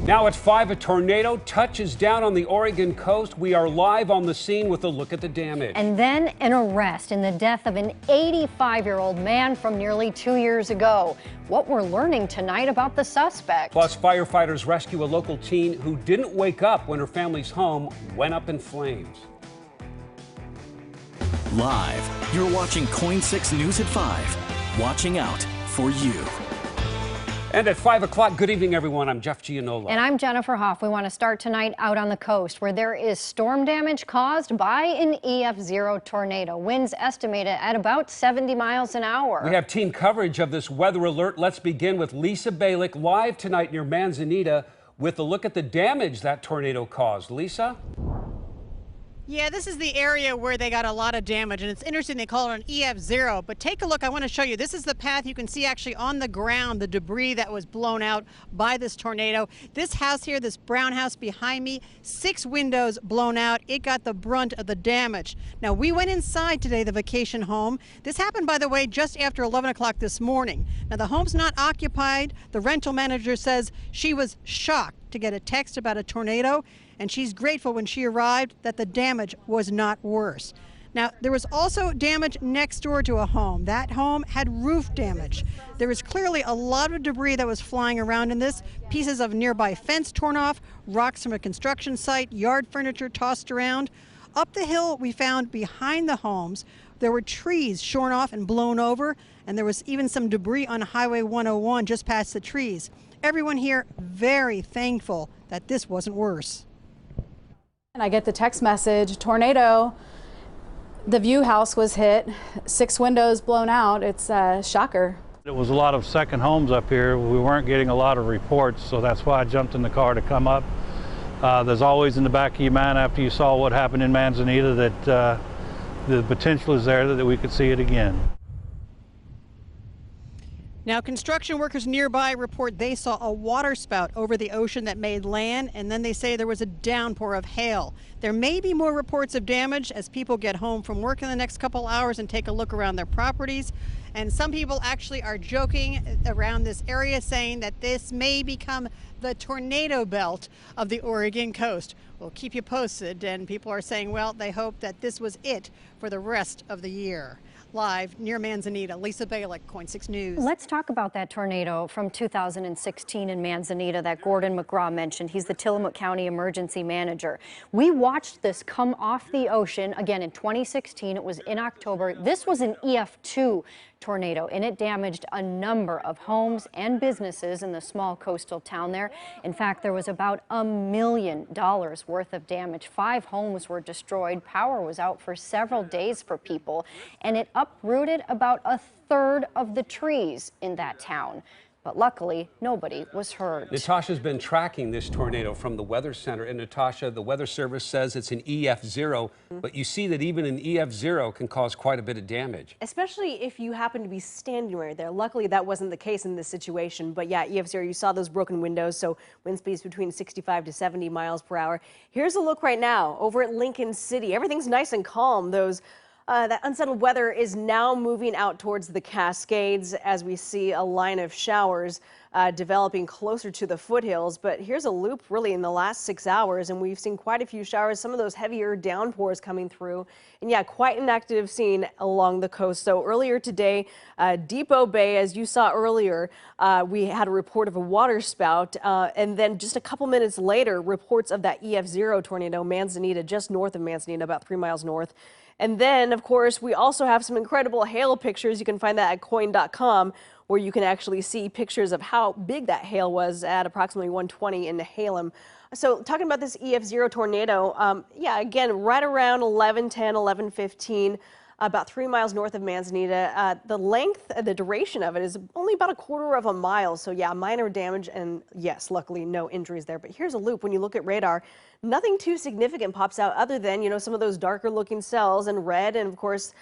Now at 5, a tornado touches down on the Oregon coast. We are live on the scene with a look at the damage. And then an arrest in the death of an 85-year-old man from nearly 2 years ago. What we're learning tonight about the suspect. Plus, firefighters rescue a local teen who didn't wake up when her family's home went up in flames. Live, you're watching KOIN 6 News at 5. Watching out for you. And at 5 o'clock, good evening, everyone. I'm Jeff Gianola. And I'm Jennifer Hoff. We want to start tonight out on the coast where there is storm damage caused by an EF0 tornado. Winds estimated at about 70 miles an hour. We have team coverage of this weather alert. Let's begin with Lisa Balick live tonight near Manzanita with a look at the damage that tornado caused. Lisa? Yeah, this is the area where they got a lot of damage, and it's interesting they call it an EF0, but take a look. I want to show you. This is the path. You can see actually on the ground the debris that was blown out by this tornado. This house here, this brown house behind me, 6 windows blown out. It got the brunt of the damage. Now, we went inside today, the vacation home. This happened, by the way, just after 11 o'clock this morning. Now, the home's not occupied. The rental manager says she was shocked to get a text about a tornado, and she's grateful when she arrived that the damage was not worse. Now, there was also damage next door to a home. That home had roof damage. There was clearly a lot of debris that was flying around in this. Pieces of nearby fence torn off, rocks from a construction site, yard furniture tossed around. Up the hill, we found behind the homes, there were trees shorn off and blown over, and there was even some debris on Highway 101 just past the trees. Everyone here very thankful that this wasn't worse. And I get the text message, tornado, the view house was hit, 6 windows blown out. It's a shocker. There was a lot of second homes up here. We weren't getting a lot of reports, so that's why I jumped in the car to come up. There's always in the back of your mind after you saw what happened in Manzanita that the potential is there that we could see it again. Now, construction workers nearby report they saw a water spout over the ocean that made land, and then they say there was a downpour of hail. There may be more reports of damage as people get home from work in the next couple hours and take a look around their properties. And some people actually are joking around this area, saying that this may become the tornado belt of the Oregon coast. We'll keep you posted, and people are saying, well, they hope that this was it for the rest of the year. Live near Manzanita, Lisa Balick, KOIN 6 News. Let's talk about that tornado from 2016 in Manzanita that Gordon McGraw mentioned. He's the Tillamook County Emergency Manager. We watched this come off the ocean again in 2016. It was in October. This was an EF2 tornado, and it damaged a number of homes and businesses in the small coastal town there. In fact, there was about $1 million worth of damage. 5 homes were destroyed. Power was out for several days for people, and it uprooted about 1/3 of the trees in that town. But luckily, nobody was hurt. Natasha's been tracking this tornado from the Weather Center. And Natasha, the Weather Service says it's an EF0, but you see that even an EF0 can cause quite a bit of damage. Especially if you happen to be standing right there. Luckily, that wasn't the case in this situation. But yeah, EF0, you saw those broken windows, so wind speeds between 65 to 70 miles per hour. Here's a look right now over at Lincoln City. Everything's nice and calm. That unsettled weather is now moving out towards the Cascades as we see a line of showers developing closer to the foothills. But here's a loop really in the last 6 hours, and we've seen quite a few showers, some of those heavier downpours coming through. And yeah, quite an active scene along the coast. So earlier today, Depot Bay, as you saw earlier, we had a report of a water spout. And then just a couple minutes later, reports of that EF0 tornado, Manzanita, just north of Manzanita, about 3 miles north. And then, of course, we also have some incredible hail pictures. You can find that at KOIN.com, where you can actually see pictures of how big that hail was at approximately 120 in Halem. So talking about this EF0 tornado, yeah, again, right around 11:10, 11:15, about 3 miles north of Manzanita. The length, the duration of it is only about 1/4 of a mile. So yeah, minor damage, and yes, luckily no injuries there. But here's a loop. When you look at radar, nothing too significant pops out other than, you know, some of those darker looking cells in red, and of course,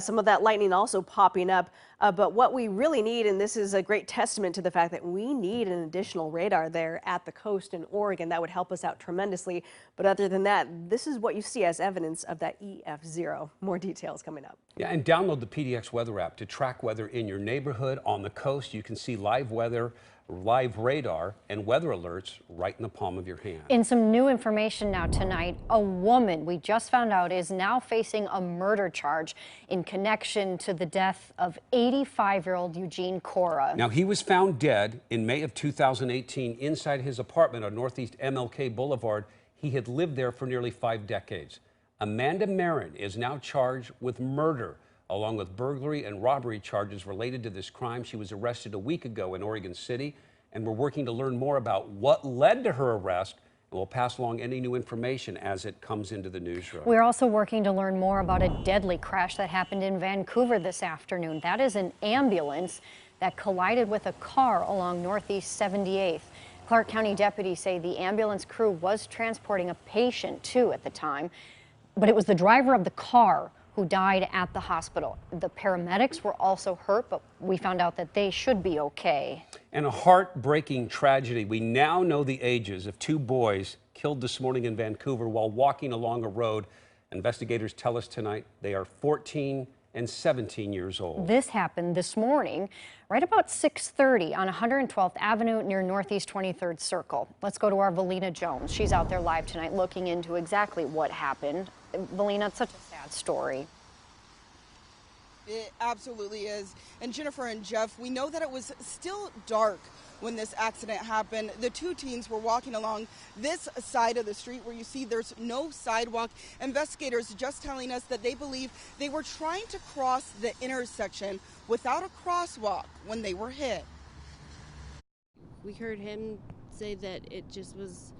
some of that lightning also popping up. But what we really need, and this is a great testament to the fact that we need an additional radar there at the coast in Oregon, that would help us out tremendously. But other than that, this is what you see as evidence of that EF0. More details coming up. Yeah, and download the PDX weather app to track weather in your neighborhood, on the coast. You can see live weather live radar, and weather alerts right in the palm of your hand. In some new information now tonight, a woman we just found out is now facing a murder charge in connection to the death of 85-year-old Eugene Cora. Now, he was found dead in May of 2018 inside his apartment on Northeast MLK Boulevard. He had lived there for nearly 5 decades. Amanda Marin is now charged with murder, along with burglary and robbery charges related to this crime. She was arrested a week ago in Oregon City, and we're working to learn more about what led to her arrest, and we'll pass along any new information as it comes into the newsroom. We're also working to learn more about a deadly crash that happened in Vancouver this afternoon. That is an ambulance that collided with a car along Northeast 78th. Clark County deputies say the ambulance crew was transporting a patient too at the time, but it was the driver of the car who died at the hospital. The paramedics were also hurt, but we found out that they should be okay. And a heartbreaking tragedy. We now know the ages of 2 boys killed this morning in Vancouver while walking along a road. Investigators tell us tonight they are 14 and 17 years old. This happened this morning, right about 6:30 on 112th Avenue near Northeast 23rd Circle. Let's go to our Valina Jones. She's out there live tonight looking into exactly what happened. Valina, it's such a sad story. It absolutely is. And Jennifer and Jeff, we know that it was still dark when this accident happened. The 2 teens were walking along this side of the street where you see there's no sidewalk. Investigators just telling us that they believe they were trying to cross the intersection without a crosswalk when they were hit. We heard him say that it just was,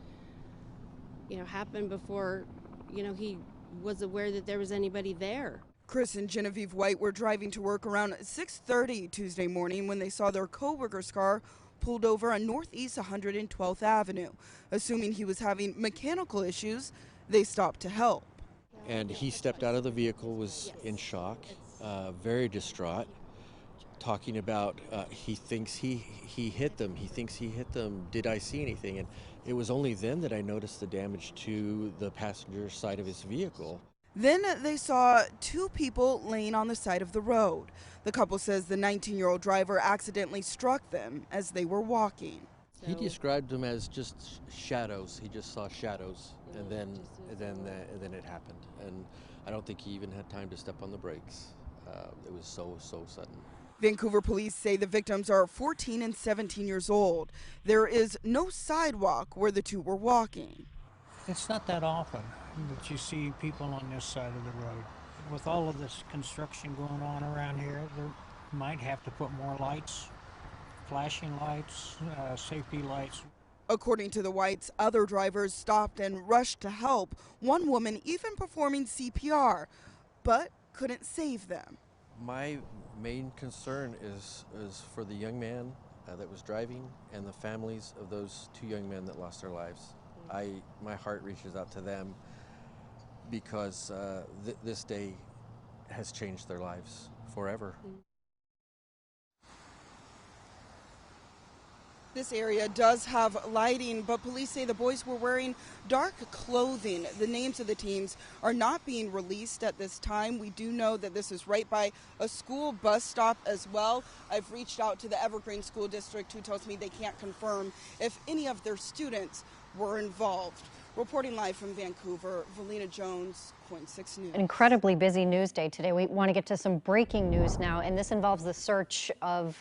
happened before, he was aware that there was anybody there. Chris and Genevieve White were driving to work around 6:30 Tuesday morning when they saw their co-worker's car pulled over on Northeast 112th Avenue. Assuming he was having mechanical issues, they stopped to help. And he stepped out of the vehicle, was in shock, very distraught, talking about he thinks he hit them. He thinks he hit them. Did I see anything? And it was only then that I noticed the damage to the passenger side of his vehicle. Then they saw 2 people laying on the side of the road. The couple says the 19-year-old driver accidentally struck them as they were walking. He described them as just shadows. He just saw shadows, and then it happened. And I don't think he even had time to step on the brakes. It was so sudden. Vancouver police say the victims are 14 and 17 years old. There is no sidewalk where the 2 were walking. It's not that often that you see people on this side of the road. With all of this construction going on around here, they might have to put more lights, flashing lights, safety lights. According to the Whites, other drivers stopped and rushed to help, one woman even performing CPR, but couldn't save them. My main concern is for the young man that was driving and the families of those 2 young men that lost their lives. My heart reaches out to them because this day has changed their lives forever. This area does have lighting, but police say the boys were wearing dark clothing. The names of the teams are not being released at this time. We do know that this is right by a school bus stop as well. I've reached out to the Evergreen School District, who tells me they can't confirm if any of their students were involved. Reporting live from Vancouver, Valina Jones, KOIN 6 News. An incredibly busy news day today. We want to get to some breaking news now, and this involves the search of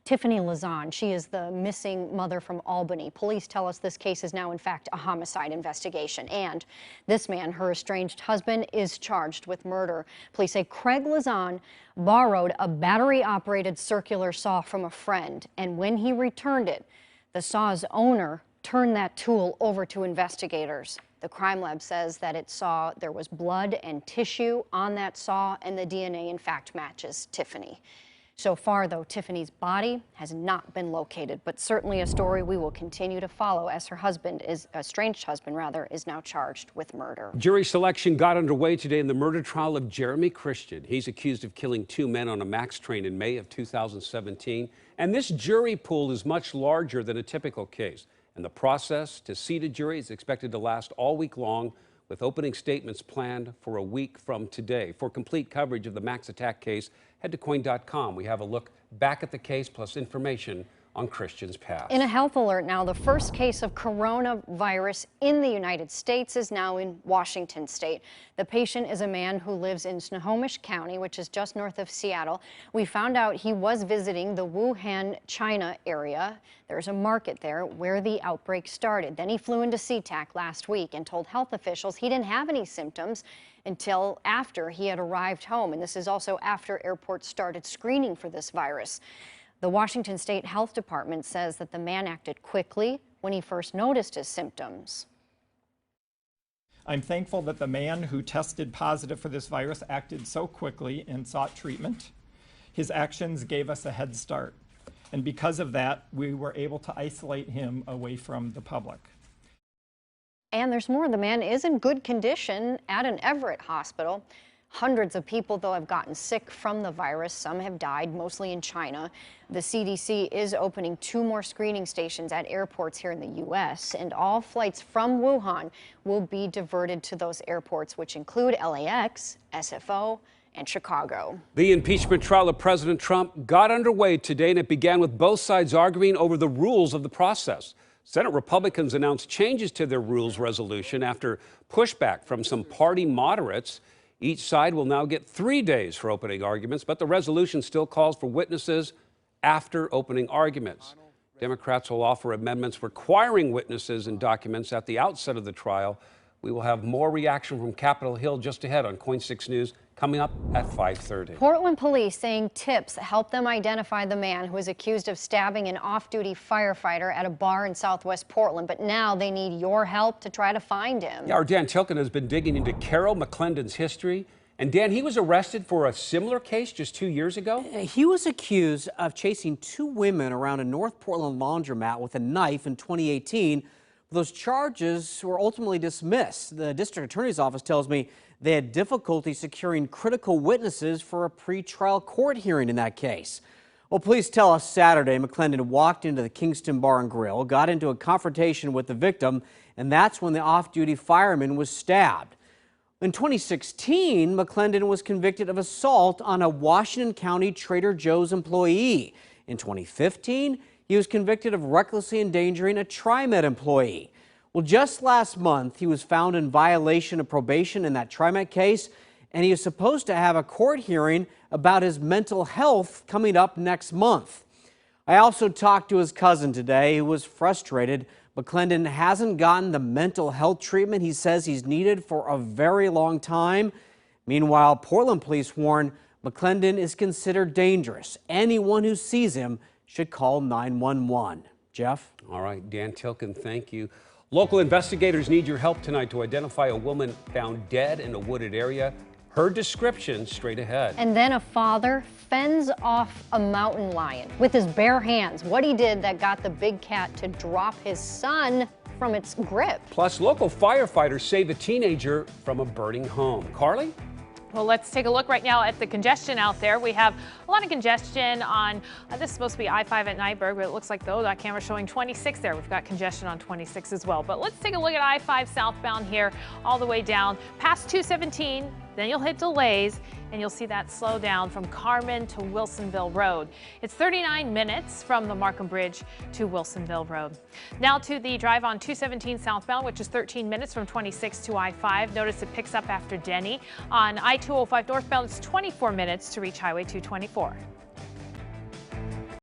Tiffany Lazan. She is the missing mother from Albany. Police tell us this case is now, in fact, a homicide investigation, and this man, her estranged husband, is charged with murder. Police say Craig Lazan borrowed a battery-operated circular saw from a friend, and when he returned it, the saw's owner turned that tool over to investigators. The crime lab says that it saw there was blood and tissue on that saw, and the DNA in fact matches Tiffany. So far, though, Tiffany's body has not been located, but certainly a story we will continue to follow as her husband, estranged husband rather, is now charged with murder. Jury selection got underway today in the murder trial of Jeremy Christian. He's accused of killing 2 men on a MAX train in May of 2017. And this jury pool is much larger than a typical case. And the process to seat a jury is expected to last all week long, with opening statements planned for a week from today. For complete coverage of the Max attack case, head to KOIN.com. We have a look back at the case plus information on on Christian's past. In a health alert now, the first case of coronavirus in the United States is now in Washington state. The patient is a man who lives in Snohomish County, which is just north of Seattle. We found out he was visiting the Wuhan, China area. There's a market there where the outbreak started. Then he flew into SeaTac last week and told health officials he didn't have any symptoms until after he had arrived home. And this is also after airports started screening for this virus. The Washington State Health Department says that the man acted quickly when he first noticed his symptoms. I'm thankful that the man who tested positive for this virus acted so quickly and sought treatment. His actions gave us a head start, and because of that, we were able to isolate him away from the public. And there's more. The man is in good condition at an Everett hospital. Hundreds of people, though, have gotten sick from the virus. Some have died, mostly in China. The CDC is opening 2 more screening stations at airports here in the U.S., and all flights from Wuhan will be diverted to those airports, which include LAX, SFO, and Chicago. The impeachment trial of President Trump got underway today, and it began with both sides arguing over the rules of the process. Senate Republicans announced changes to their rules resolution after pushback from some party moderates. Each side will now get 3 days for opening arguments, but the resolution still calls for witnesses after opening arguments. Democrats will offer amendments requiring witnesses and documents at the outset of the trial. We will have more reaction from Capitol Hill just ahead on KOIN 6 News, coming up at 5:30. Portland police saying tips helped them identify the man who was accused of stabbing an off-duty firefighter at a bar in southwest Portland, but now they need your help to try to find him. Yeah, our Dan Tilken has been digging into Carroll McClendon's history. And Dan, he was arrested for a similar case just 2 years ago? He was accused of chasing 2 women around a North Portland laundromat with a knife in 2018. Those charges were ultimately dismissed. The district attorney's office tells me they had difficulty securing critical witnesses for a pretrial court hearing in that case. Well, police tell us Saturday McClendon walked into the Kingston Bar and Grill, got into a confrontation with the victim, and that's when the off-duty fireman was stabbed. In 2016, McClendon was convicted of assault on a Washington County Trader Joe's employee. In 2015, he was convicted of recklessly endangering a TriMet employee. Well, just last month, he was found in violation of probation in that TriMet case, and he is supposed to have a court hearing about his mental health coming up next month. I also talked to his cousin today, who was frustrated. McClendon hasn't gotten the mental health treatment he says he's needed for a very long time. Meanwhile, Portland police warn McClendon is considered dangerous. Anyone who sees him should call 911. Jeff? All right, Dan Tilken, thank you. Local investigators need your help tonight to identify a woman found dead in a wooded area. Her description straight ahead. And then a father fends off a mountain lion with his bare hands. What he did that got the big cat to drop his son from its grip. Plus, local firefighters save a teenager from a burning home. Carly? Well, let's take a look right now at the congestion out there. We have a lot of congestion on, this is supposed to be I-5 at Nyberg, but it looks like, though, that camera's showing 26 there. We've got congestion on 26 as well. But let's take a look at I-5 southbound here, all the way down past 217. Then you'll hit delays, and you'll see that slow down from Carmen to Wilsonville Road. It's 39 minutes from the Markham Bridge to Wilsonville Road. Now to the drive on 217 southbound, which is 13 minutes from 26 to I-5. Notice it picks up after Denny. On I-205 northbound, it's 24 minutes to reach Highway 224.